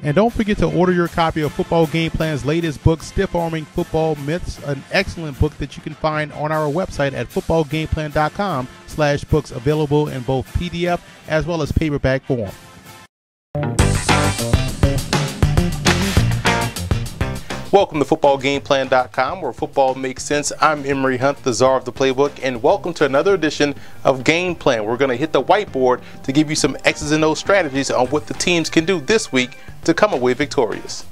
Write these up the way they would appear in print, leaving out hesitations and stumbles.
And don't forget to order your copy of Football Game Plan's latest book, Stiff Arming Football Myths, an excellent book that you can find on our website at footballgameplan.com/books, available in both PDF as well as paperback form. Welcome to footballgameplan.com, where football makes sense. I'm Emery Hunt, the czar of the playbook, and welcome to another edition of Game Plan. We're going to hit the whiteboard to give you some X's and O's strategies on what the teams can do this week to come away victorious.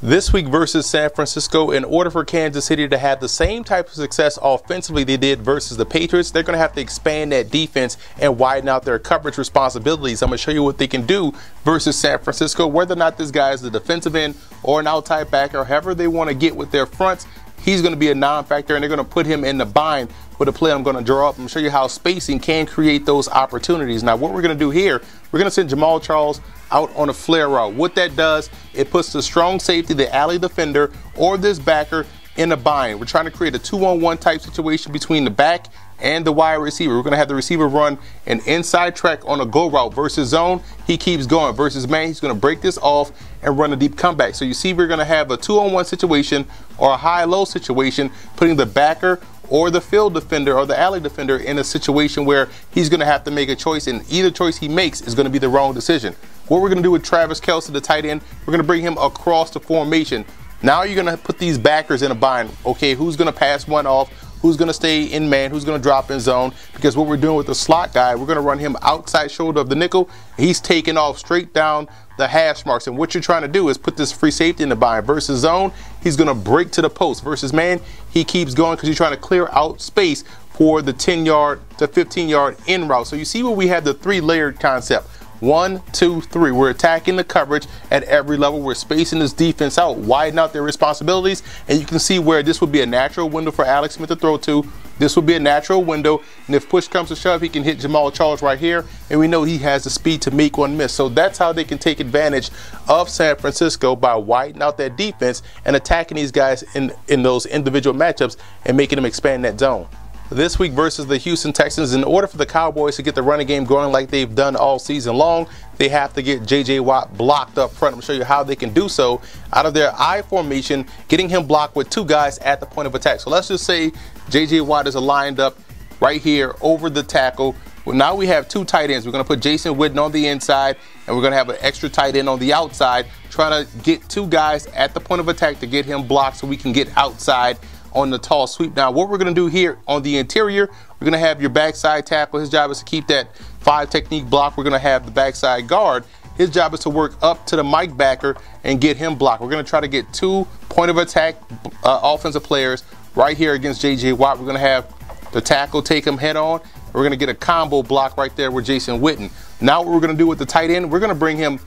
This week versus San Francisco, in order for Kansas City to have the same type of success offensively they did versus the Patriots, they're going to have to expand that defense and widen out their coverage responsibilities. I'm going to show you what they can do versus San Francisco, whether or not this guy is the defensive end or an outside backer, or however they want to get with their fronts. He's going to be a non-factor, and they're going to put him in the bind with a play I'm going to draw up and show you how spacing can create those opportunities. Now, what we're going to do here, we're going to send Jamal Charles out on a flare route. What that does, it puts the strong safety, the alley defender, or this backer in a bind. We're trying to create a 2-on-1 type situation between the back and the wide receiver. We're going to have the receiver run an inside track on a go route versus zone. He keeps going versus man. He's going to break this off and run a deep comeback. So you see, we're going to have a 2-on-1 situation or a high-low situation, putting the backer or the field defender or the alley defender in a situation where he's going to have to make a choice, and either choice he makes is going to be the wrong decision. What we're going to do with Travis Kelce, the tight end, we're going to bring him across the formation. Now you're going to put these backers in a bind. Okay, who's going to pass one off? Who's going to stay in man? Who's going to drop in zone? Because what we're doing with the slot guy, we're going to run him outside shoulder of the nickel. He's taking off straight down the hash marks. And what you're trying to do is put this free safety in the bind. Versus zone, he's going to break to the post. Versus man, he keeps going because he's trying to clear out space for the 10-yard to 15-yard in route. So you see where we have the three-layered concept. 1, 2, 3. We're attacking the coverage at every level. We're spacing this defense out, widen out their responsibilities, and you can see where this would be a natural window for Alex Smith to throw to. This would be a natural window, and if push comes to shove, he can hit Jamal Charles right here, and we know he has the speed to make one miss. So that's how they can take advantage of San Francisco, by widening out that defense and attacking these guys in those individual matchups and making them expand that zone. This week versus the Houston Texans, in order for the Cowboys to get the running game going like they've done all season long, they have to get J.J. Watt blocked up front. I'm going to show you how they can do so out of their I formation, getting him blocked with two guys at the point of attack. So let's just say J.J. Watt is lined up right here over the tackle. Well, now we have two tight ends. We're going to put Jason Witten on the inside, and we're going to have an extra tight end on the outside, trying to get two guys at the point of attack to get him blocked so we can get outside on the tall sweep. Now, what we're going to do here on the interior, we're going to have your backside tackle. His job is to keep that 5 technique block. We're going to have the backside guard. His job is to work up to the Mike backer and get him blocked. We're going to try to get 2 point of attack offensive players right here against J.J. Watt. We're going to have the tackle take him head on. We're going to get a combo block right there with Jason Witten. Now what we're going to do with the tight end, we're going to bring him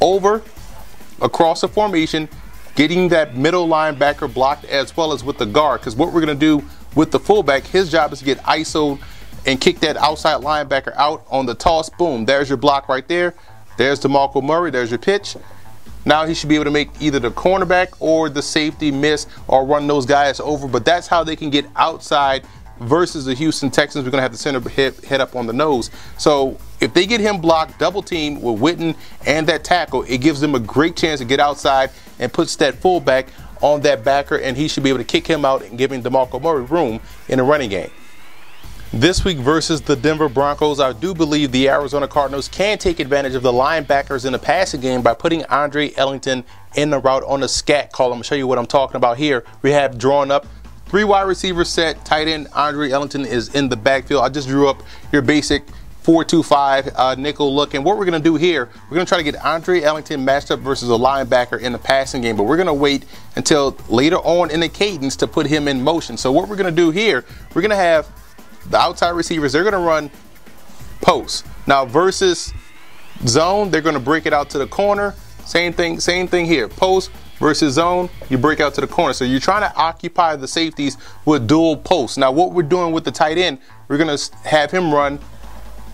over across the formation, getting that middle linebacker blocked as well as with the guard. Because what we're going to do with the fullback, his job is to get ISO'd and kick that outside linebacker out on the toss. Boom, there's your block right there. There's DeMarco Murray, there's your pitch. Now he should be able to make either the cornerback or the safety miss or run those guys over. But that's how they can get outside versus the Houston Texans. We're going to have the center head up on the nose. So if they get him blocked, double team with Witten and that tackle, it gives them a great chance to get outside and puts that fullback on that backer, and he should be able to kick him out and giving DeMarco Murray room in the running game. This week versus the Denver Broncos, I do believe the Arizona Cardinals can take advantage of the linebackers in the passing game by putting Andre Ellington in the route on a scat call. I'm going to show you what I'm talking about here. We have drawn up 3 wide receivers set, tight end Andre Ellington is in the backfield. I just drew up your basic 4-2-5 nickel look. And what we're going to do here, we're going to try to get Andre Ellington matched up versus a linebacker in the passing game. But we're going to wait until later on in the cadence to put him in motion. So what we're going to do here, we're going to have the outside receivers, they're going to run post. Now versus zone, they're going to break it out to the corner. Same thing here. Post versus zone, you break out to the corner. So you're trying to occupy the safeties with dual posts. Now what we're doing with the tight end, we're going to have him run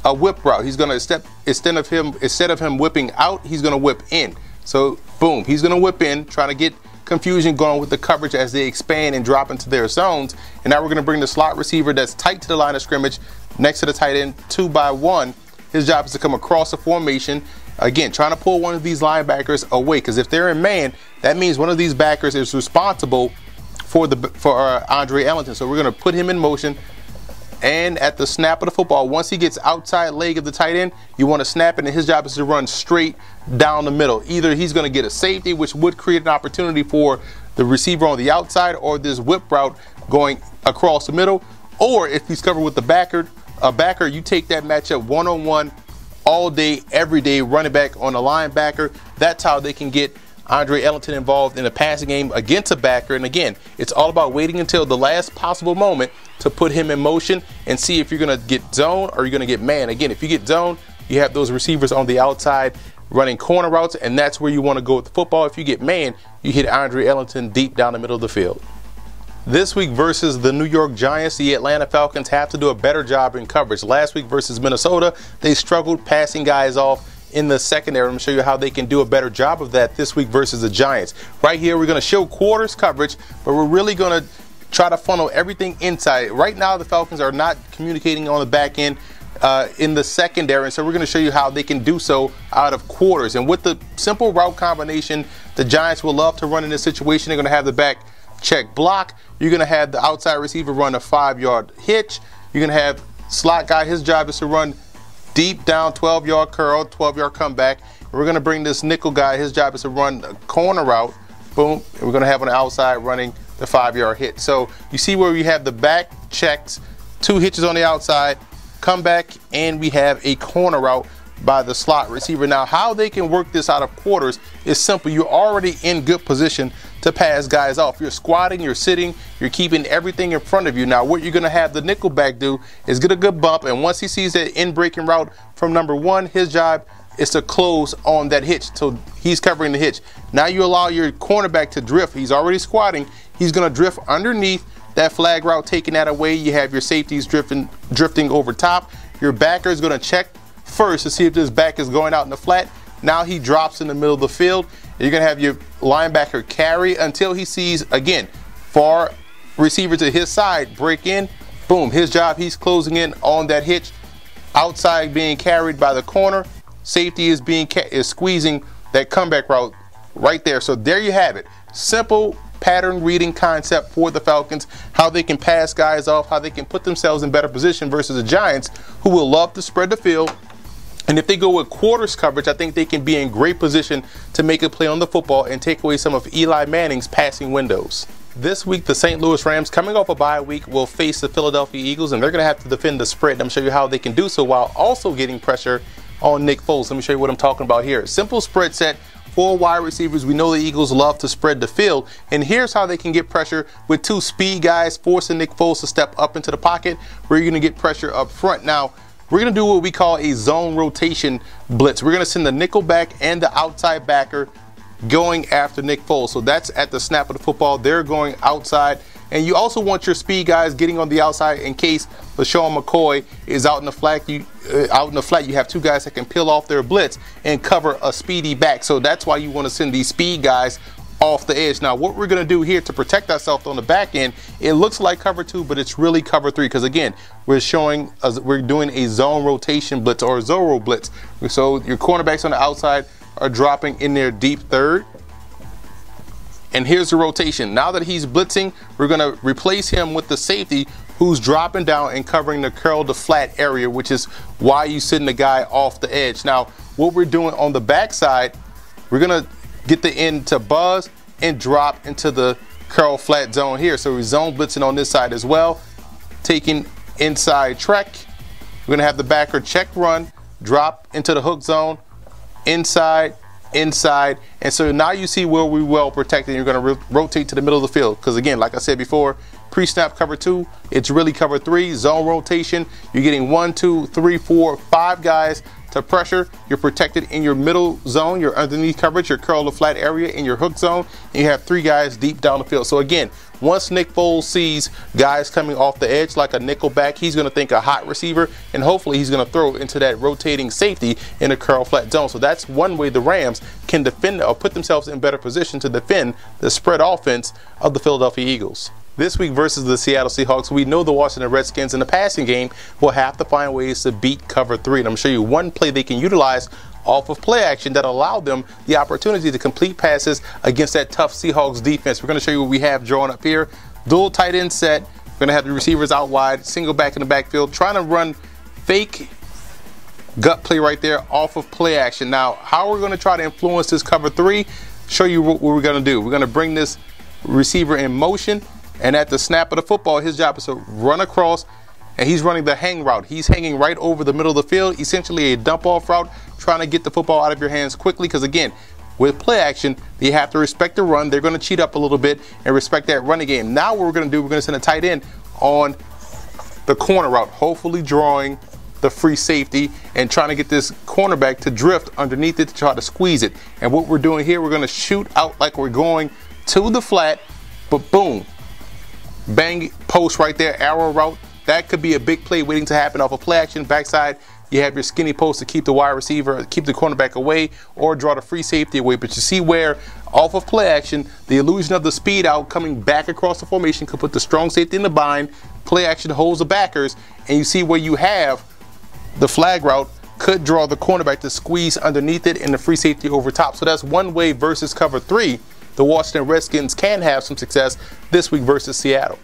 a whip route. He's going to instead of him whipping out, he's going to whip in. So boom, he's going to whip in, trying to get confusion going with the coverage as they expand and drop into their zones. And now we're going to bring the slot receiver that's tight to the line of scrimmage next to the tight end 2 by 1. His job is to come across the formation Again, trying to pull one of these linebackers away, because if they're in man, that means one of these backers is responsible for Andre Ellington. So we're going to put him in motion. And at the snap of the football, once he gets outside leg of the tight end, you want to snap it, and his job is to run straight down the middle. Either he's going to get a safety, which would create an opportunity for the receiver on the outside, or this whip route going across the middle. Or if he's covered with a backer, you take that matchup one-on-one all day, every day, running back on a linebacker. That's how they can get Andre Ellington involved in a passing game against a backer. And again, it's all about waiting until the last possible moment to put him in motion and see if you're going to get zone or you're going to get man. Again, if you get zone, you have those receivers on the outside running corner routes, and that's where you want to go with the football. If you get man, you hit Andre Ellington deep down the middle of the field. This week versus the New York Giants, the Atlanta Falcons have to do a better job in coverage. Last week versus Minnesota, they struggled passing guys off in the secondary. I'm going to show you how they can do a better job of that this week versus the Giants. Right here, we're going to show quarters coverage, but we're really going to try to funnel everything inside. Right now, the Falcons are not communicating on the back end in the secondary, and so we're going to show you how they can do so out of quarters. And with the simple route combination the Giants will love to run in this situation, they're going to have the back check block. You're going to have the outside receiver run a 5-yard hitch. You're going to have slot guy, his job is to run deep down 12-yard curl, 12-yard comeback. We're going to bring this nickel guy, his job is to run a corner route. Boom. And we're going to have on the outside running the 5-yard hit. So you see where we have the back checks, 2 hitches on the outside, comeback, and we have a corner route by the slot receiver. Now, how they can work this out of quarters is simple. You're already in good position to pass guys off. You're squatting, you're sitting, you're keeping everything in front of you. Now, what you're going to have the nickel back do is get a good bump, and once he sees that in-breaking route from number 1, his job is to close on that hitch. So he's covering the hitch. Now you allow your cornerback to drift. He's already squatting. He's going to drift underneath that flag route, taking that away. You have your safeties drifting over top. Your backer is going to check first to see if this back is going out in the flat. Now he drops in the middle of the field. You're going to have your linebacker carry until he sees, again, far receiver to his side break in. Boom, his job, he's closing in on that hitch. Outside being carried by the corner. Safety is squeezing that comeback route right there. So there you have it. Simple pattern reading concept for the Falcons, how they can pass guys off, how they can put themselves in better position versus the Giants, who will love to spread the field. And if they go with quarters coverage, I think they can be in great position to make a play on the football and take away some of Eli Manning's passing windows. This week, the St. Louis Rams, coming off a bye week, will face the Philadelphia Eagles, and they're going to have to defend the spread. And I'm going to show you how they can do so while also getting pressure on Nick Foles. Let me show you what I'm talking about here. Simple spread set. 4 wide receivers. We know the Eagles love to spread the field, and here's how they can get pressure with 2 speed guys forcing Nick Foles to step up into the pocket, where you're going to get pressure up front. Now, we're going to do what we call a zone rotation blitz. We're going to send the nickel back and the outside backer going after Nick Foles. So that's at the snap of the football. They're going outside. And you also want your speed guys getting on the outside in case LaShawn McCoy is out in the flat. You have 2 guys that can peel off their blitz and cover a speedy back. So that's why you want to send these speed guys off the edge. Now, what we're going to do here to protect ourselves on the back end, it looks like cover 2, but it's really cover 3, because again, we're doing a zone rotation blitz or a Zorro blitz. So your cornerbacks on the outside are dropping in their deep third. And here's the rotation. Now that he's blitzing, we're going to replace him with the safety who's dropping down and covering the curl to flat area, which is why you send the guy off the edge. Now, what we're doing on the backside, we're going to get the end to buzz and drop into the curl flat zone here. So we're zone blitzing on this side as well. Taking inside trek. We're going to have the backer check run, drop into the hook zone, inside, inside, and so now you see where we're well protected. You're going to rotate to the middle of the field, because again, like I said before, pre-snap cover 2, it's really cover 3. Zone rotation, you're getting 1, 2, 3, 4, 5 guys to pressure. You're protected in your middle zone, your underneath coverage, your curl to flat area, in your hook zone, and you have 3 guys deep down the field. So again, once Nick Foles sees guys coming off the edge like a nickel back, he's going to think a hot receiver, and hopefully he's going to throw into that rotating safety in the curl flat zone. So that's one way the Rams can defend or put themselves in better position to defend the spread offense of the Philadelphia Eagles. This week versus the Seattle Seahawks, we know the Washington Redskins in the passing game will have to find ways to beat cover 3. And I'm going to show you one play they can utilize off of play action that allowed them the opportunity to complete passes against that tough Seahawks defense. We're going to show you what we have drawn up here. Dual tight end set. We're going to have the receivers out wide, single back in the backfield, trying to run fake gut play right there off of play action. Now, how we're going to try to influence this cover 3, show you what we're going to do. We're going to bring this receiver in motion, and at the snap of the football, his job is to run across, and he's running the hang route. He's hanging right over the middle of the field, essentially a dump off route, trying to get the football out of your hands quickly, because again, with play action, you have to respect the run. They're going to cheat up a little bit and respect that running game. Now what we're going to do, we're going to send a tight end on the corner route, hopefully drawing the free safety and trying to get this cornerback to drift underneath it to try to squeeze it. And what we're doing here, we're going to shoot out like we're going to the flat, but boom, bang, post right there, arrow route. That could be a big play waiting to happen off a play action. Backside, you have your skinny post to keep the wide receiver, keep the cornerback away, or draw the free safety away. But you see where off of play action, the illusion of the speed out coming back across the formation could put the strong safety in the bind. Play action holds the backers, and you see where you have the flag route could draw the cornerback to squeeze underneath it and the free safety over top. So that's one way versus cover 3. The Washington Redskins can have some success this week versus Seattle.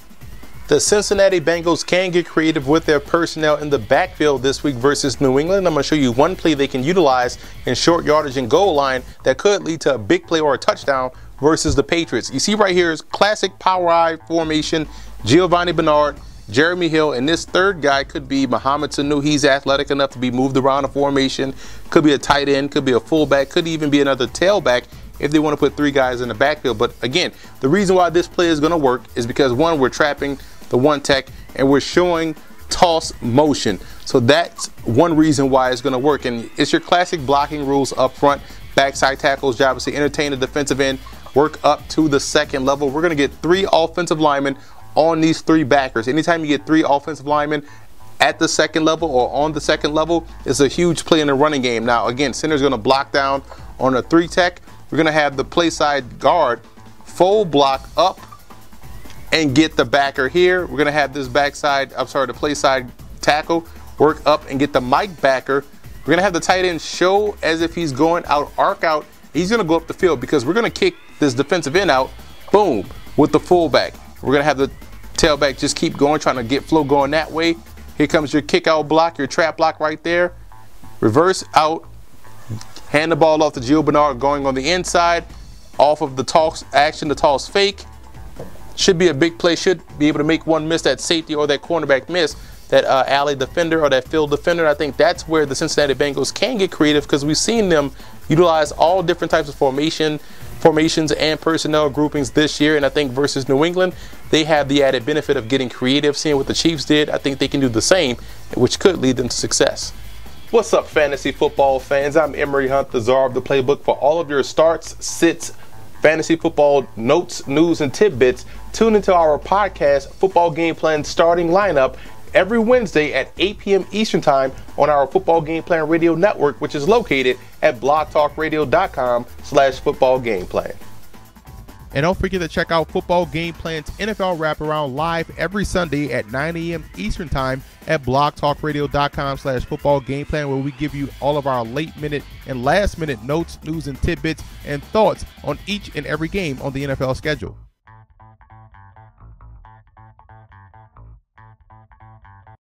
The Cincinnati Bengals can get creative with their personnel in the backfield this week versus New England. I'm going to show you one play they can utilize in short yardage and goal line that could lead to a big play or a touchdown versus the Patriots. You see right here is classic power I formation, Giovanni Bernard, Jeremy Hill, and this third guy could be Mohamed Sanu. He's athletic enough to be moved around a formation. Could be a tight end, could be a fullback, could even be another tailback if they want to put 3 guys in the backfield. But again, the reason why this play is going to work is because, one, we're trapping the one tech and we're showing toss motion. So that's one reason why it's going to work. And it's your classic blocking rules up front. Backside tackle's job is to entertain the defensive end, work up to the second level. We're going to get 3 offensive linemen on these 3 backers. Anytime you get 3 offensive linemen at the second level or on the second level, it's a huge play in the running game. Now, again, center's going to block down on a 3 tech. We're going to have the play side guard full block up and get the backer here. We're going to have this the play side tackle work up and get the Mike backer. We're going to have the tight end show as if he's going out, arc out. He's going to go up the field because we're going to kick this defensive end out, boom, with the fullback. We're going to have the tailback just keep going, trying to get flow going that way. Here comes your kick out block, your trap block right there. Reverse out, hand the ball off to Gio Bernard going on the inside, off of the toss action, the toss fake. Should be a big play, should be able to make one miss, that safety or that cornerback miss, that alley defender or that field defender. I think that's where the Cincinnati Bengals can get creative because we've seen them utilize all different types of formations and personnel groupings this year. And I think versus New England, they have the added benefit of getting creative, seeing what the Chiefs did. I think they can do the same, which could lead them to success. What's up, fantasy football fans? I'm Emery Hunt, the czar of the playbook. For all of your starts, sits, fantasy football notes, news, and tidbits, tune into our podcast, Football Game Plan Starting Lineup, every Wednesday at 8 p.m. Eastern Time on our Football Game Plan Radio Network, which is located at blogtalkradio.com/footballgameplan. And don't forget to check out Football Game Plan's NFL Wraparound live every Sunday at 9 a.m. Eastern Time at blogtalkradio.com/footballgameplan, where we give you all of our late-minute and last-minute notes, news, and tidbits and thoughts on each and every game on the NFL schedule.